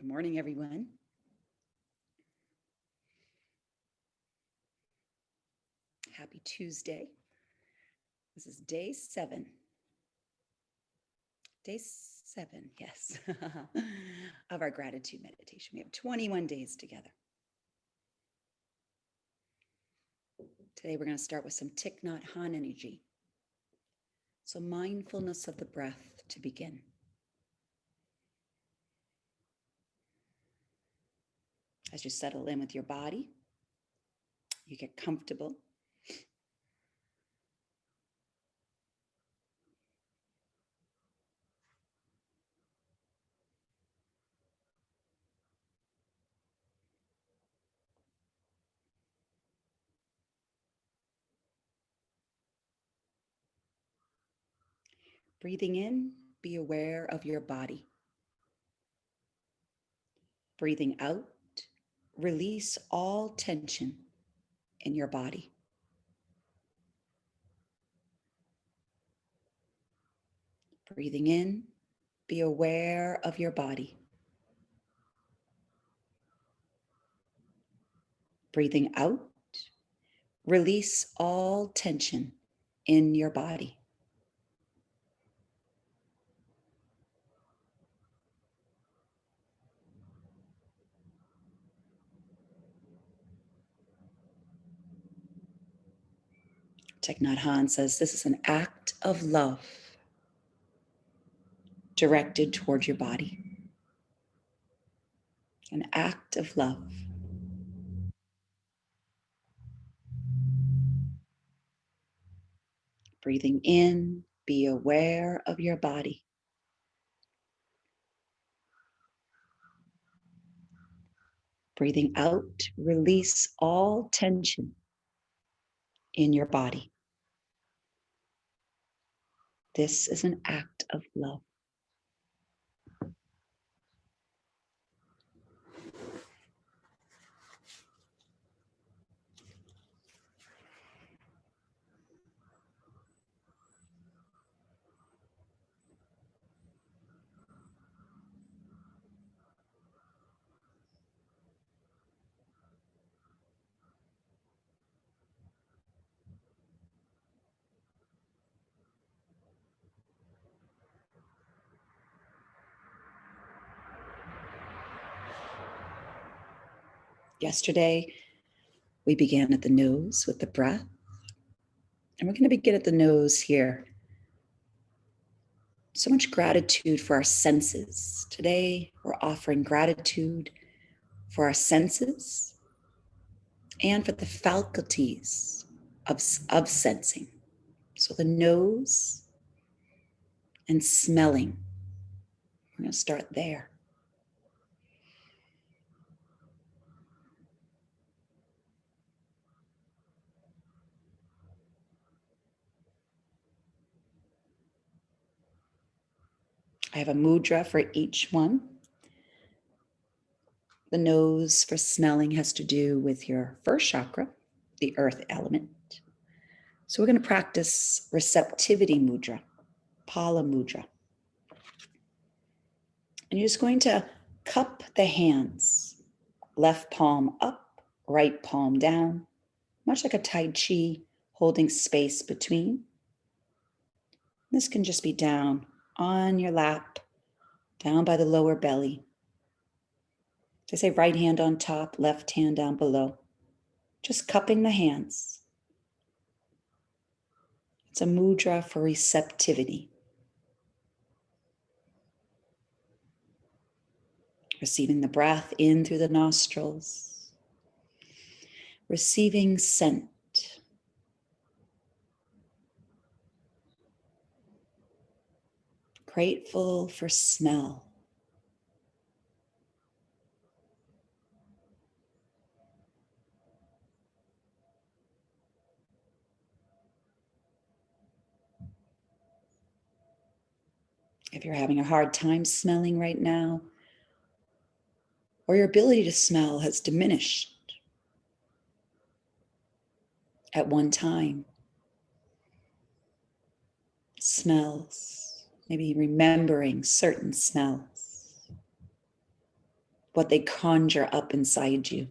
Good morning, everyone. Happy Tuesday. This is day 7. Day 7, yes, of our gratitude meditation. We have 21 days together. Today, we're going to start with some Thich, Nhat, Hanh energy. So mindfulness of the breath to begin. As you settle in with your body, you get comfortable. Breathing in, be aware of your body. Breathing out, release all tension in your body. Breathing in, be aware of your body. Breathing out, release all tension in your body. Thich Nhat Hanh says this is an act of love directed toward your body. An act of love. Breathing in, be aware of your body. Breathing out, release all tension in your body. This is an act of love. Yesterday, we began at the nose with the breath, and we're going to begin at the nose here. So much gratitude for our senses. Today, we're offering gratitude for our senses and for the faculties of sensing. So the nose and smelling. We're going to start there. I have a mudra for each one. The nose for smelling has to do with your first chakra, the earth element. So we're going to practice receptivity mudra, Pala mudra. And you're just going to cup the hands, left palm up, right palm down, much like a Tai Chi, holding space between. This can just be down on your lap, down by the lower belly. They say right hand on top, left hand down below. Just cupping the hands. It's a mudra for receptivity. Receiving the breath in through the nostrils. Receiving scent. Grateful for smell. If you're having a hard time smelling right now, or your ability to smell has diminished at one time, smells, maybe remembering certain smells. what they conjure up inside you.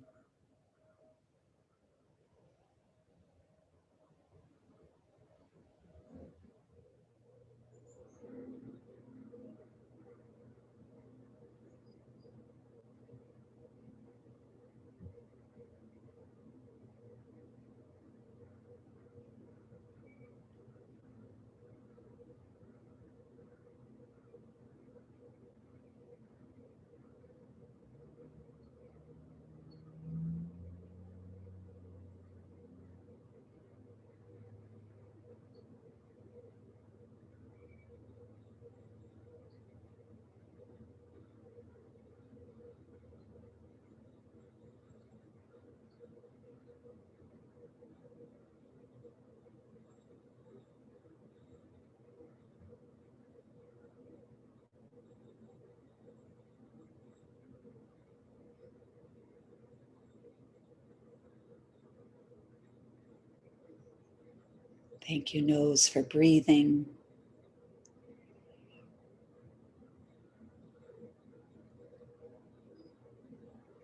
Thank you, nose, for breathing.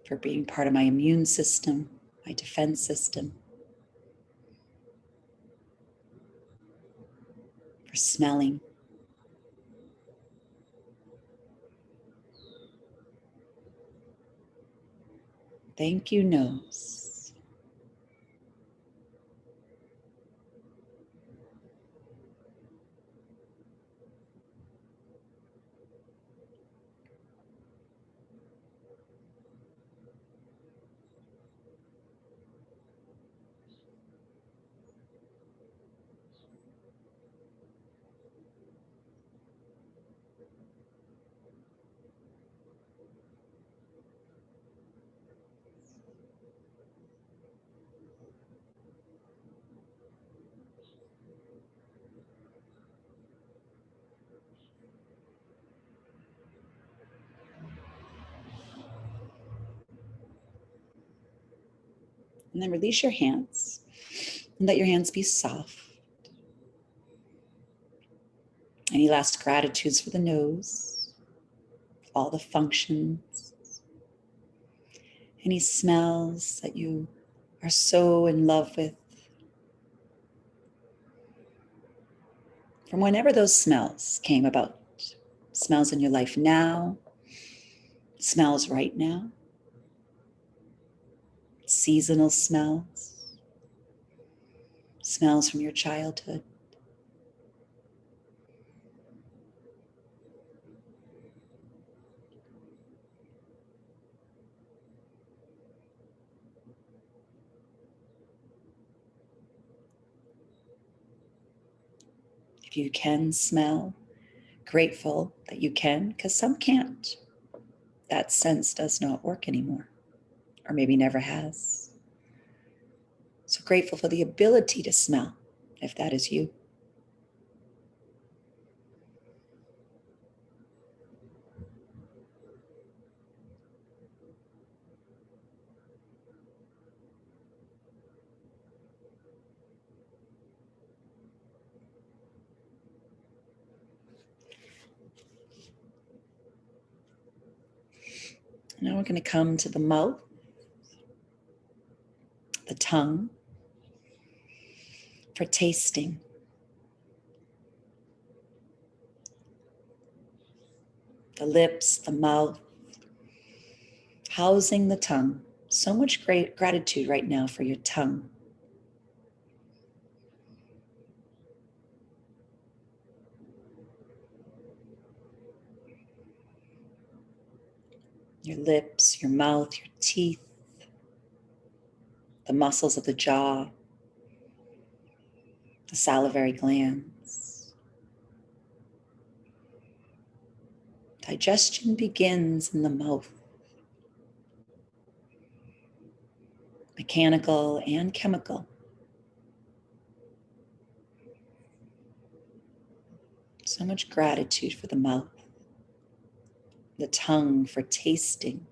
For being part of my immune system, my defense system. For smelling. Thank you, nose. And then release your hands and let your hands be soft. Any last gratitudes for the nose, all the functions, any smells that you are so in love with. From whenever those smells came about, smells in your life now, smells right now, seasonal smells, smells from your childhood. If you can smell, grateful that you can, because some can't. That sense does not work anymore, or maybe never has. So grateful for the ability to smell, if that is you. Now we're going to come to the mouth, the tongue, for tasting. The lips, the mouth, housing the tongue. So much great gratitude right now for your tongue. Your lips, your mouth, your teeth, the muscles of the jaw, the salivary glands. Digestion begins in the mouth. Mechanical and chemical. So much gratitude for the mouth, the tongue for tasting.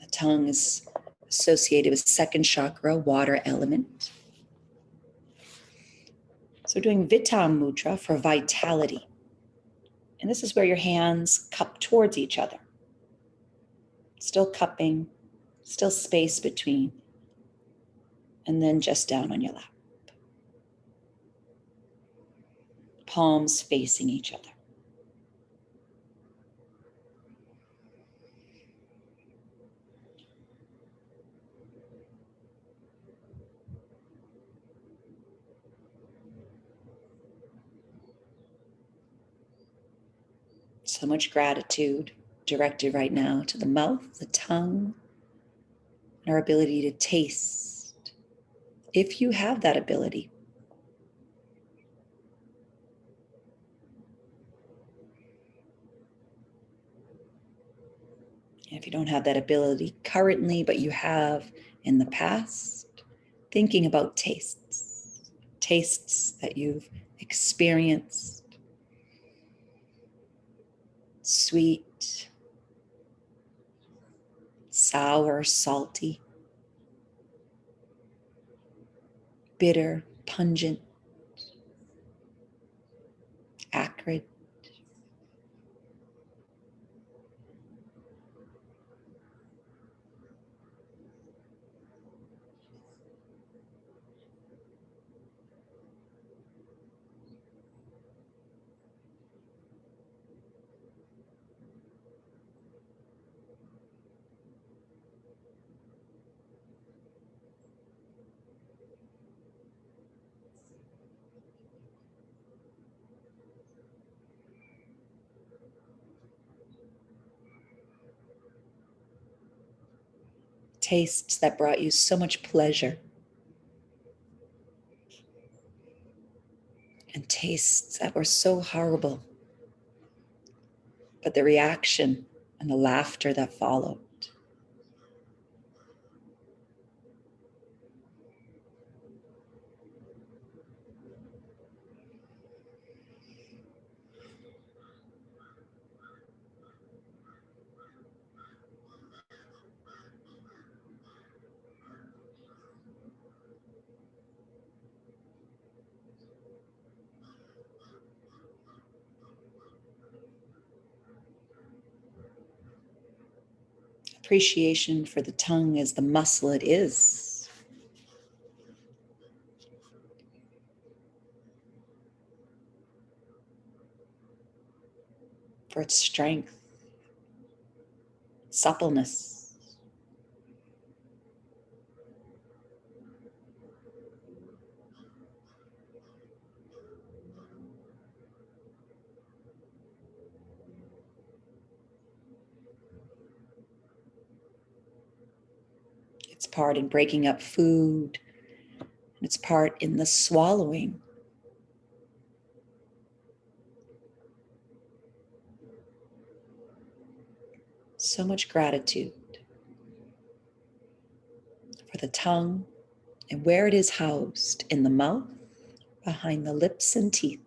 The tongue is associated with second chakra, water element. So doing Vitam Mudra for vitality. And this is where your hands cup towards each other. Still cupping, still space between, and then just down on your lap. Palms facing each other. So much gratitude directed right now to the mouth, the tongue, and our ability to taste, if you have that ability. And if you don't have that ability currently, but you have in the past, thinking about tastes that you've experienced, sweet, sour, salty, bitter, pungent, acrid. Tastes that brought you so much pleasure, and tastes that were so horrible, but the reaction and the laughter that followed. Appreciation for the tongue as the muscle it is. For its strength, suppleness. Its part in breaking up food, and its part in the swallowing. So much gratitude for the tongue and where it is housed in the mouth, behind the lips and teeth.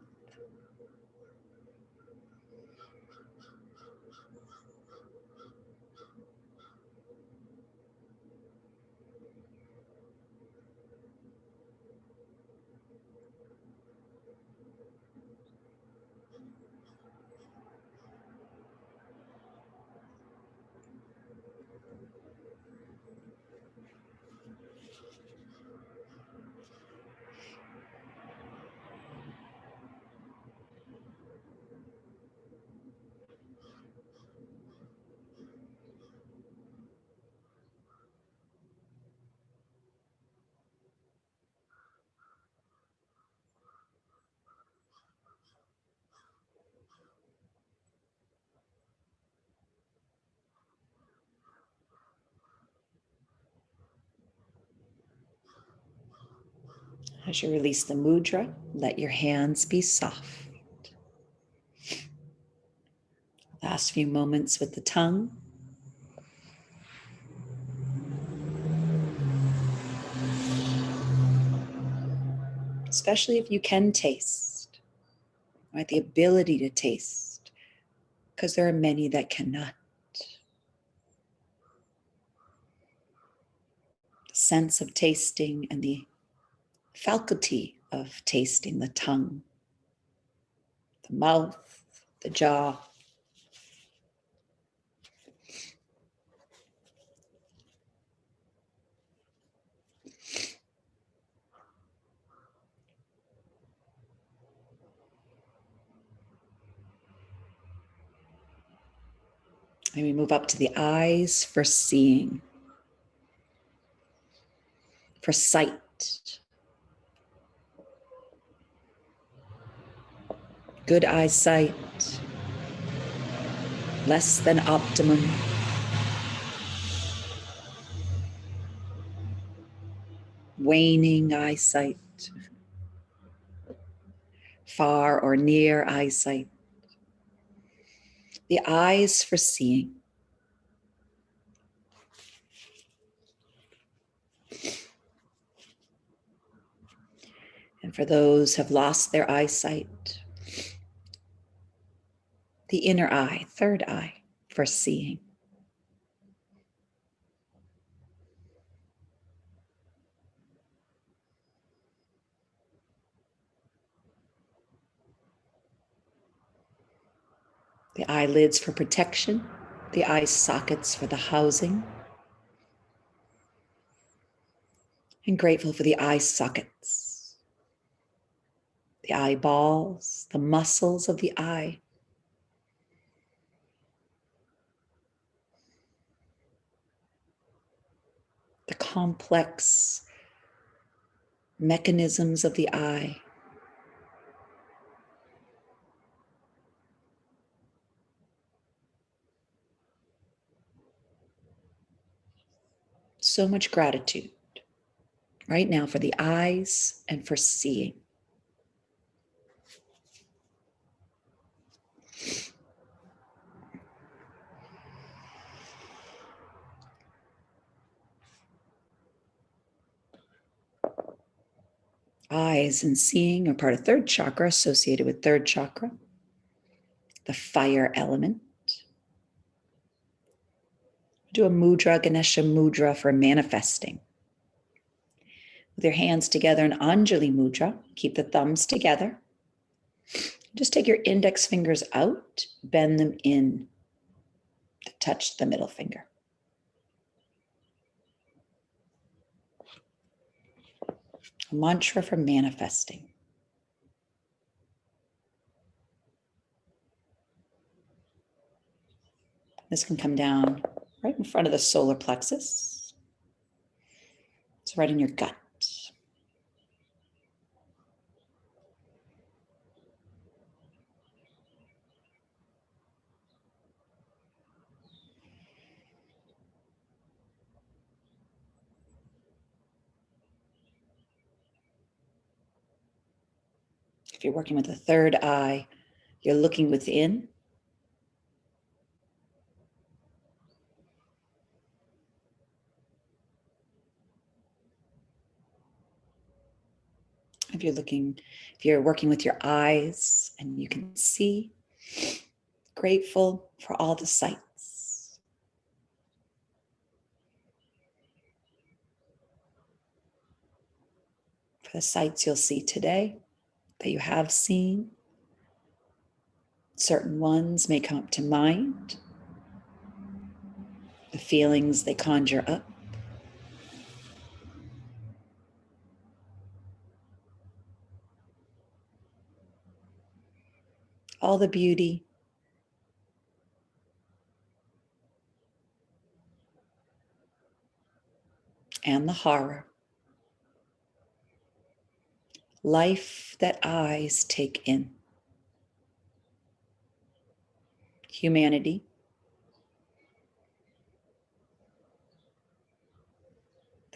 As you release the mudra, let your hands be soft. Last few moments with the tongue. Especially if you can taste, right? The ability to taste, because there are many that cannot. The sense of tasting and the faculty of tasting the tongue, the mouth, the jaw. And we move up to the eyes for seeing, for sight. Good eyesight, less than optimum. Waning eyesight, far or near eyesight. The eyes for seeing. And for those who have lost their eyesight, the inner eye, third eye, for seeing. The eyelids for protection, the eye sockets for the housing. And grateful for the eye sockets, the eyeballs, the muscles of the eye. The complex mechanisms of the eye. So much gratitude right now for the eyes and for seeing. Eyes and seeing are part of third chakra, associated with third chakra, the fire element. Do a mudra, Ganesha mudra, for manifesting. With your hands together in Anjali mudra, keep the thumbs together. Just take your index fingers out, bend them in to touch the middle finger. A mantra for manifesting. This can come down right in front of the solar plexus. It's right in your gut. If you're working with the third eye, you're looking within. If you're working with your eyes and you can see, grateful for all the sights. For the sights you'll see today, that you have seen. Certain ones may come up to mind. The feelings they conjure up. All the beauty. And the horror. Life that eyes take in. Humanity.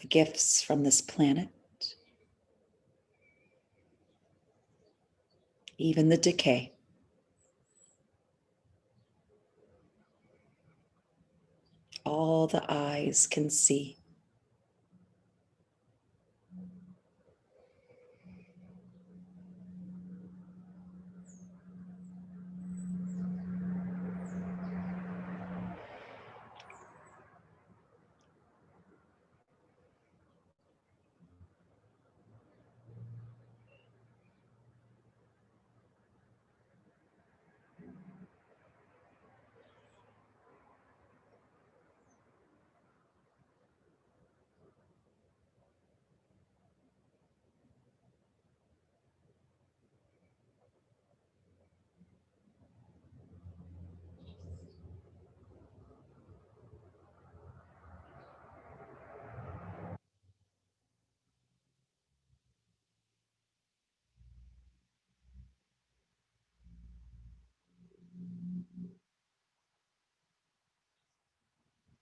The gifts from this planet. Even the decay. All the eyes can see.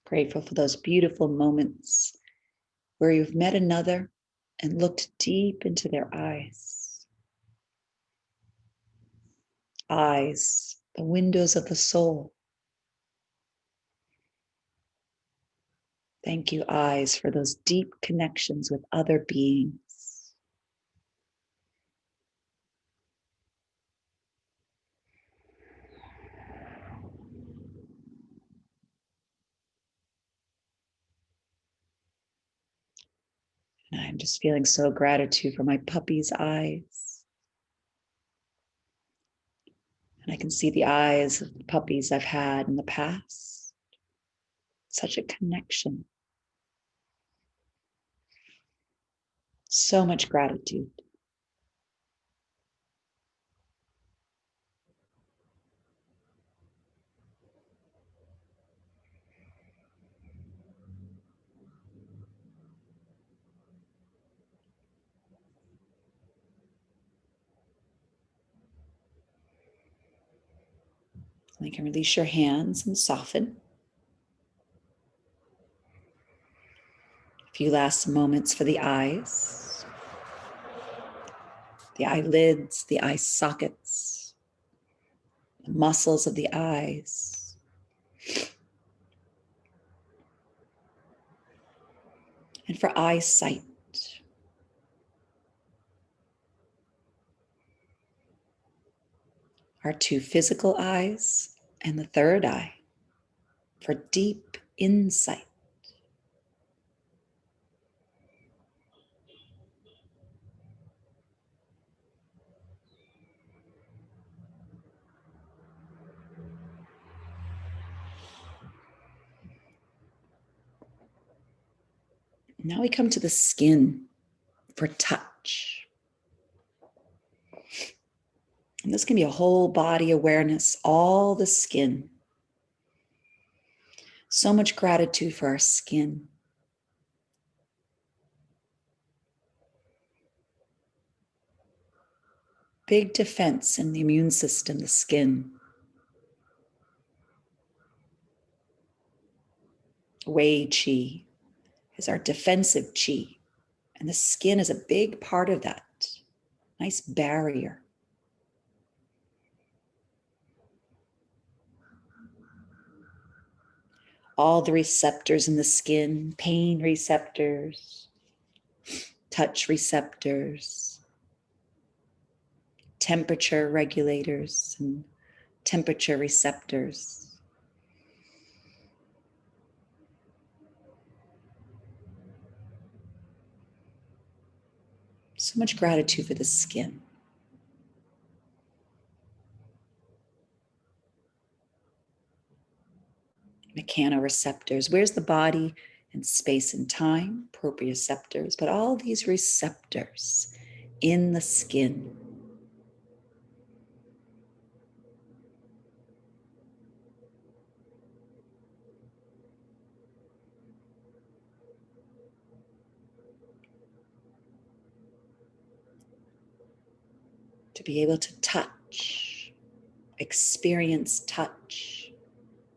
Grateful for those beautiful moments where you've met another and looked deep into their eyes. Eyes, the windows of the soul. Thank you, eyes, for those deep connections with other beings. And I'm just feeling so gratitude for my puppy's eyes. And I can see the eyes of the puppies I've had in the past. Such a connection. So much gratitude. And you can release your hands and soften. A few last moments for the eyes, the eyelids, the eye sockets, the muscles of the eyes. And for eyesight, our two physical eyes and the third eye for deep insight. Now we come to the skin for touch. And this can be a whole body awareness, all the skin. So much gratitude for our skin. Big defense in the immune system, the skin. Wei Qi is our defensive Qi, and the skin is a big part of that. Nice barrier. All the receptors in the skin, pain receptors, touch receptors, temperature regulators, and temperature receptors. So much gratitude for the skin. Mechanoreceptors. Where's the body in space and time? Proprioceptors, but all these receptors in the skin. To be able to touch, experience touch,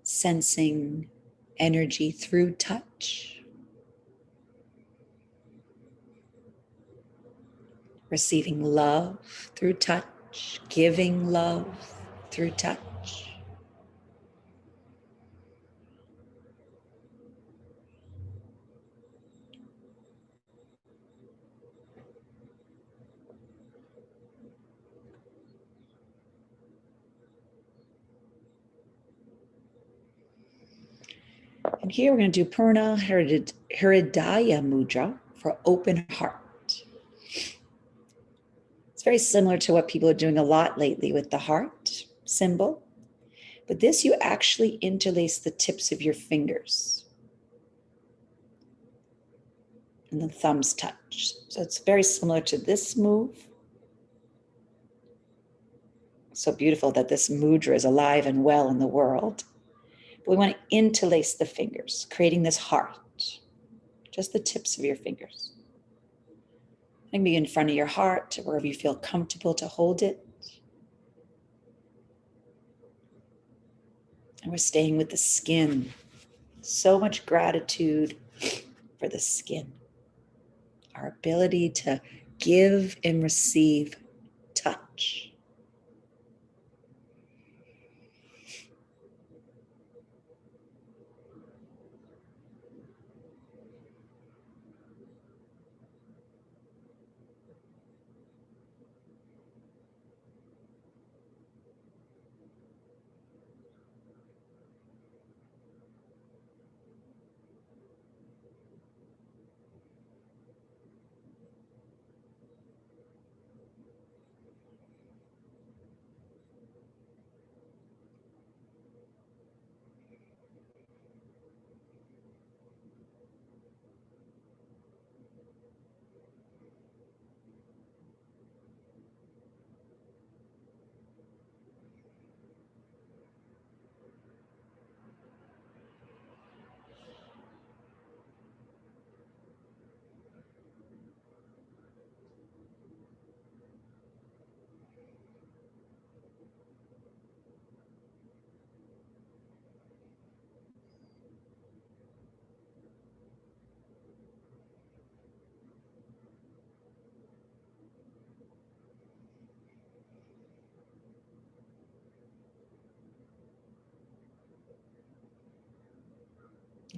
sensing energy through touch, receiving love through touch, giving love through touch. And here we're going to do Purna Hridaya Mudra for open heart. It's very similar to what people are doing a lot lately with the heart symbol. But this, you actually interlace the tips of your fingers. And the thumbs touch. So it's very similar to this move. So beautiful that this mudra is alive and well in the world. But we want to interlace the fingers, creating this heart. Just the tips of your fingers. It can be in front of your heart, wherever you feel comfortable to hold it. And we're staying with the skin. So much gratitude for the skin. Our ability to give and receive touch.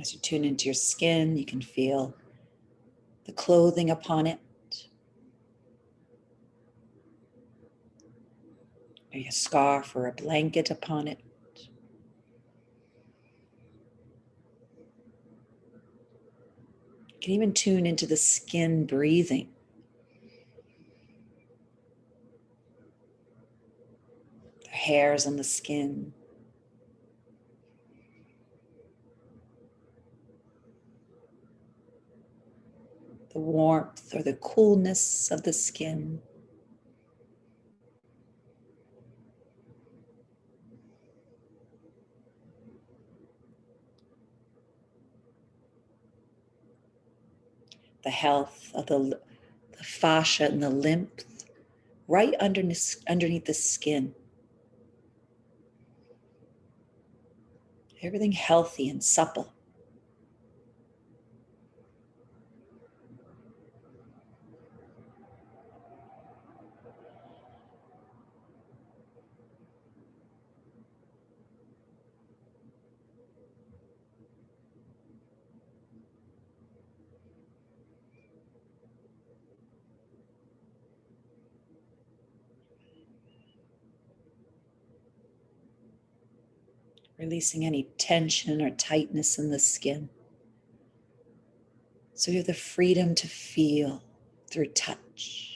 As you tune into your skin, you can feel the clothing upon it, maybe a scarf or a blanket upon it. You can even tune into the skin breathing. The hairs on the skin. The warmth or the coolness of the skin. The health of the fascia and the lymph right underneath the skin. Everything healthy and supple. Releasing any tension or tightness in the skin. So you have the freedom to feel through touch.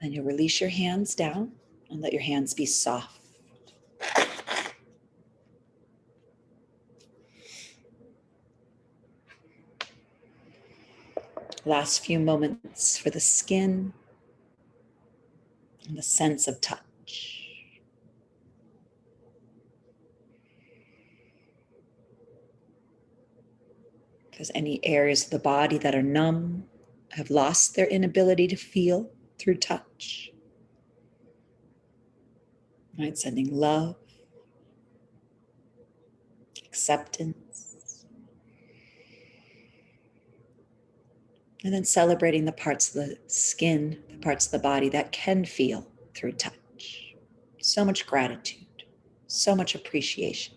And then you'll release your hands down and let your hands be soft. Last few moments for the skin and the sense of touch. If there's any areas of the body that are numb, have lost their inability to feel through touch, right? Sending love, acceptance, and then celebrating the parts of the skin, the parts of the body that can feel through touch. So much gratitude, so much appreciation.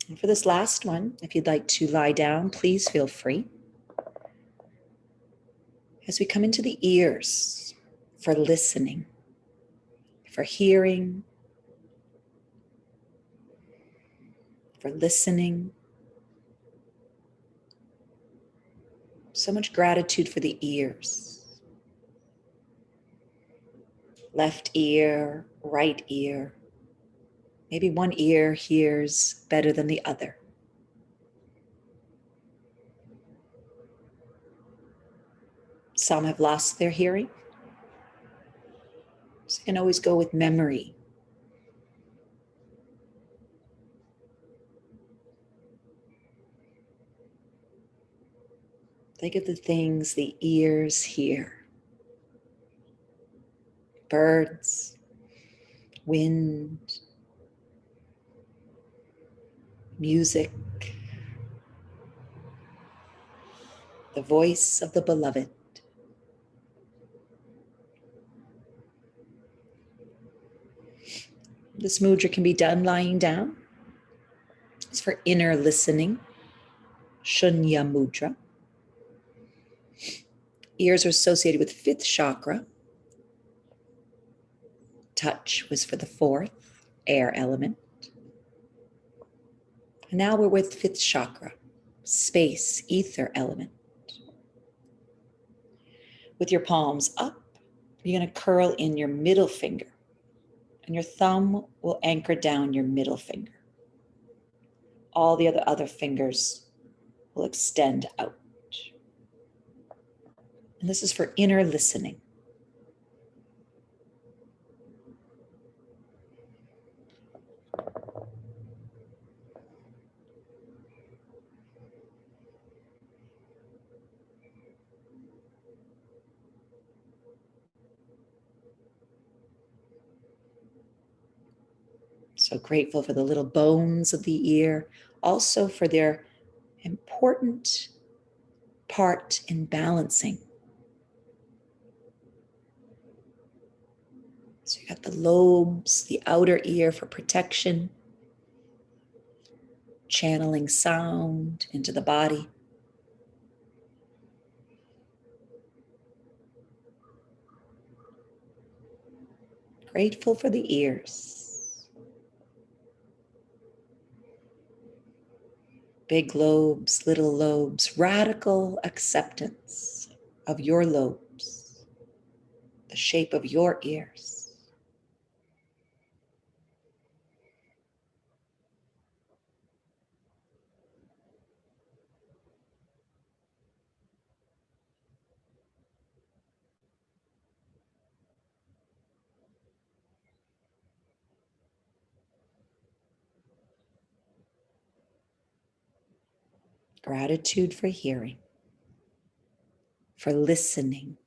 And for this last one, if you'd like to lie down, please feel free. As we come into the ears for listening, for hearing, for listening, So much gratitude for the ears. Left ear, right ear. Maybe one ear hears better than the other. Some have lost their hearing. So you can always go with memory. Think of the things the ears hear. Birds, wind, music, the voice of the beloved. This mudra can be done lying down. It's for inner listening, Shunya Mudra. Ears are associated with fifth chakra. Touch was for the fourth, air element. And now we're with fifth chakra, space, ether element. With your palms up, you're going to curl in your middle finger, and your thumb will anchor down your middle finger. All the other fingers will extend out. And this is for inner listening. So grateful for the little bones of the ear, also for their important part in balancing. So you got the lobes, the outer ear for protection, channeling sound into the body. Grateful for the ears. Big lobes, little lobes, radical acceptance of your lobes, the shape of your ears. Gratitude for hearing, for listening.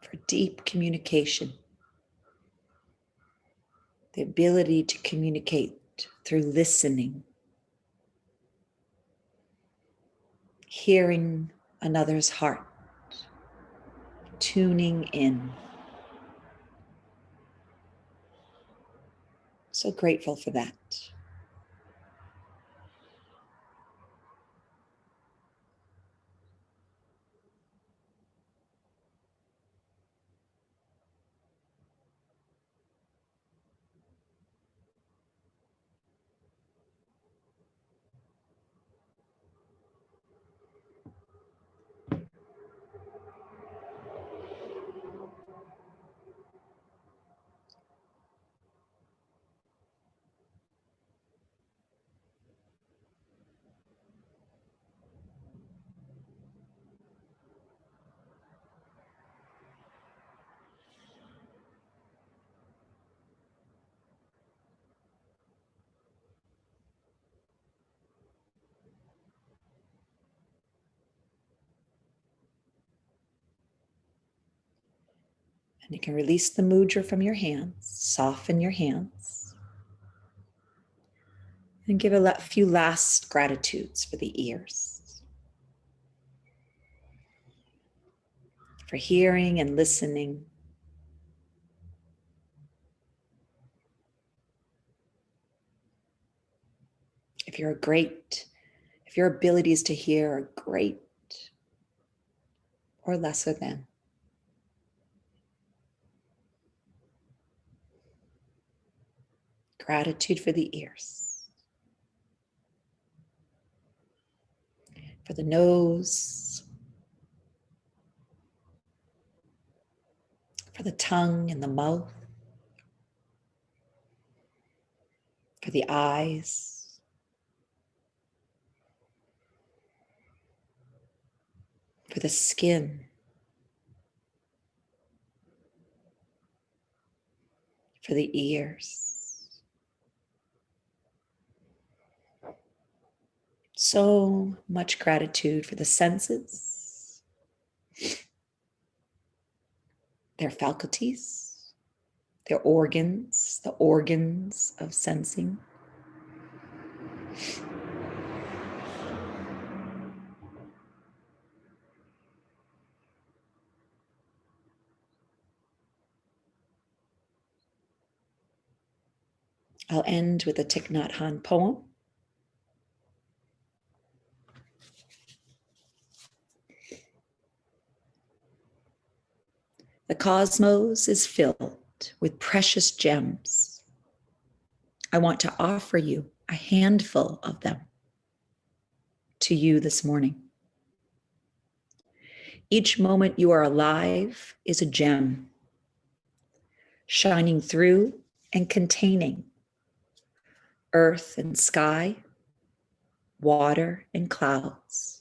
For deep communication, the ability to communicate through listening, hearing another's heart, tuning in. So grateful for that. And you can release the mudra from your hands, soften your hands, and give a few last gratitudes for the ears, for hearing and listening. If your abilities to hear are great or lesser than. Gratitude for the ears, for the nose, for the tongue and the mouth, for the eyes, for the skin, for the ears. So much gratitude for the senses, their faculties, their organs, the organs of sensing. I'll end with a Thich Nhat Hanh poem. The cosmos is filled with precious gems. I want to offer you a handful of them to you this morning. Each moment you are alive is a gem, shining through and containing earth and sky, water and clouds.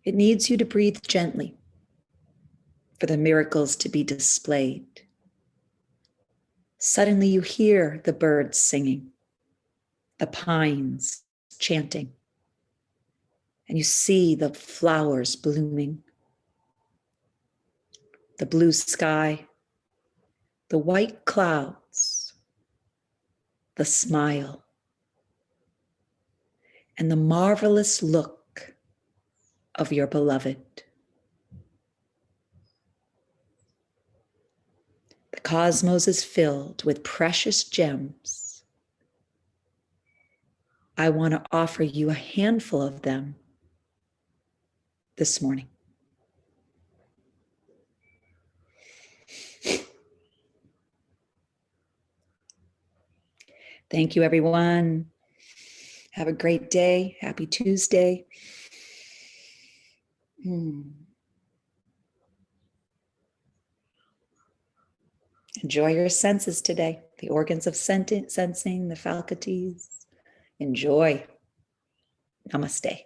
It needs you to breathe gently for the miracles to be displayed. Suddenly you hear the birds singing, the pines chanting, and you see the flowers blooming, the blue sky, the white clouds, the smile, and the marvelous look of your beloved. The cosmos is filled with precious gems. I want to offer you a handful of them this morning. Thank you, everyone. Have a great day. Happy Tuesday. Enjoy your senses today, the organs of sensing, the faculties. Enjoy. Namaste.